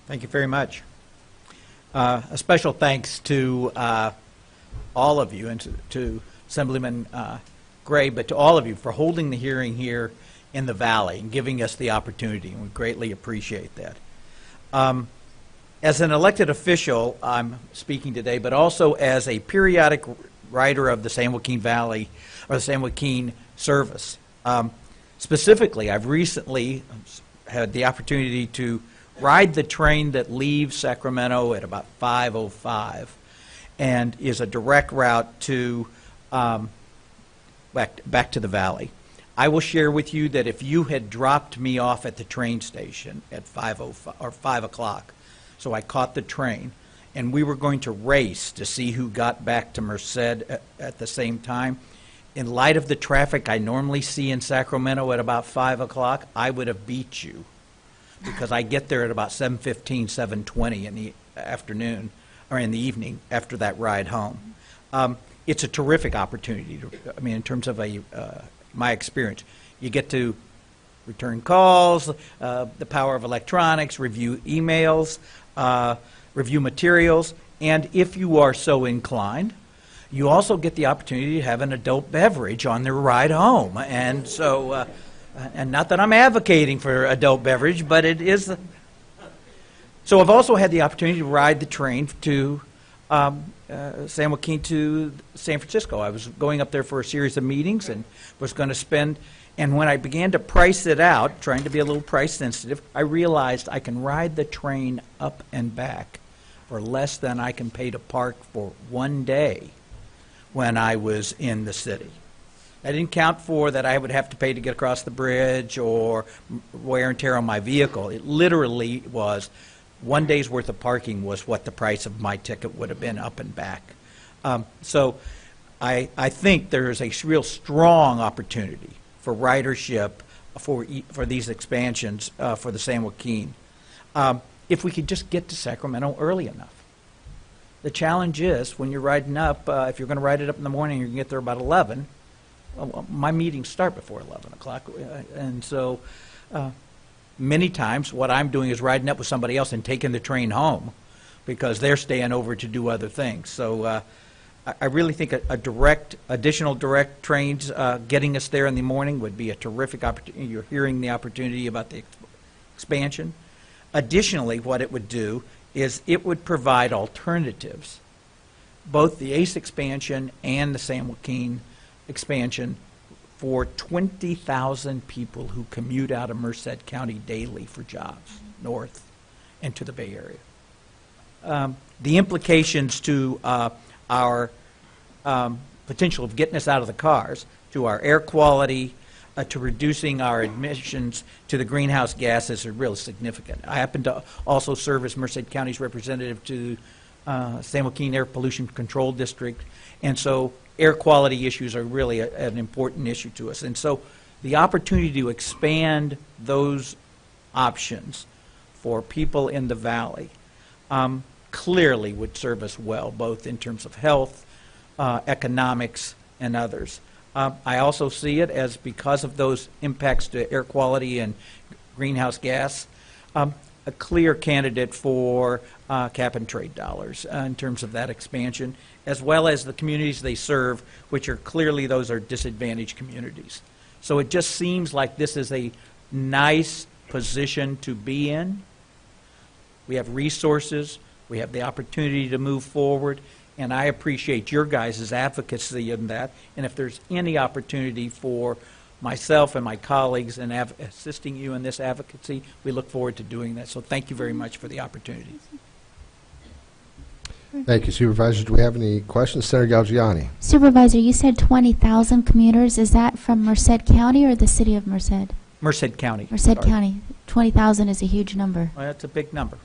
Thank you very much. A special thanks to all of you and to Assemblyman Gray, but to all of you for holding the hearing here in the Valley and giving us the opportunity, and we greatly appreciate that. As an elected official, I'm speaking today, but also as a periodic writer of the San Joaquin Valley, or the San Joaquin Service. Specifically, I've recently had the opportunity to ride the train that leaves Sacramento at about 5:05 and is a direct route to back to the Valley. I will share with you that if you had dropped me off at the train station at 5:05 or 5 o'clock, so I caught the train, and we were going to race to see who got back to Merced at the same time, in light of the traffic I normally see in Sacramento at about 5 o'clock, I would have beat you, because I get there at about 7:15, 7:20 in the afternoon, or in the evening after that ride home. It's a terrific opportunity, in terms of my experience. You get to return calls, the power of electronics, review emails, review materials, and if you are so inclined, you also get the opportunity to have an adult beverage on the ride home. And so, and not that I'm advocating for adult beverage, but it is. So I've also had the opportunity to ride the train to San Joaquin to San Francisco. I was going up there for a series of meetings and was going to spend, and when I began to price it out, trying to be a little price sensitive, I realized I can ride the train up and back for less than I can pay to park for one day when I was in the city. I didn't count for that I would have to pay to get across the bridge or wear and tear on my vehicle. It literally was one day's worth of parking was what the price of my ticket would have been up and back. So I think there is a real strong opportunity for ridership for these expansions for the San Joaquin. If we could just get to Sacramento early enough. The challenge is when you're riding up, if you're going to ride it up in the morning, you can get there about 11. Well, my meetings start before 11 o'clock, and so many times what I'm doing is riding up with somebody else and taking the train home because they're staying over to do other things. So I really think additional direct trains getting us there in the morning would be a terrific opportunity. You're hearing the opportunity about the expansion. Additionally, what it would do is it would provide alternatives, both the ACE expansion and the San Joaquin expansion, for 20,000 people who commute out of Merced County daily for jobs, north and to the Bay Area. The implications to our potential of getting us out of the cars, to our air quality, to reducing our emissions to the greenhouse gases are really significant. I happen to also serve as Merced County's representative to San Joaquin Air Pollution Control District, and so air quality issues are really an important issue to us. And so the opportunity to expand those options for people in the Valley clearly would serve us well, both in terms of health, economics, and others. I also see it as, because of those impacts to air quality and greenhouse gas, a clear candidate for cap and trade dollars in terms of that expansion, as well as the communities they serve, which are clearly, those are disadvantaged communities. So it just seems like this is a nice position to be in. We have resources, we have the opportunity to move forward, and I appreciate your guys' advocacy in that. And if there's any opportunity for myself and my colleagues in assisting you in this advocacy, we look forward to doing that. So thank you very much for the opportunity. Thank you, Supervisor. Do we have any questions? Senator Galgiani. Supervisor, you said 20,000 commuters. Is that from Merced County or the city of Merced? Merced County. Merced County. 20,000 is a huge number. Well, that's a big number.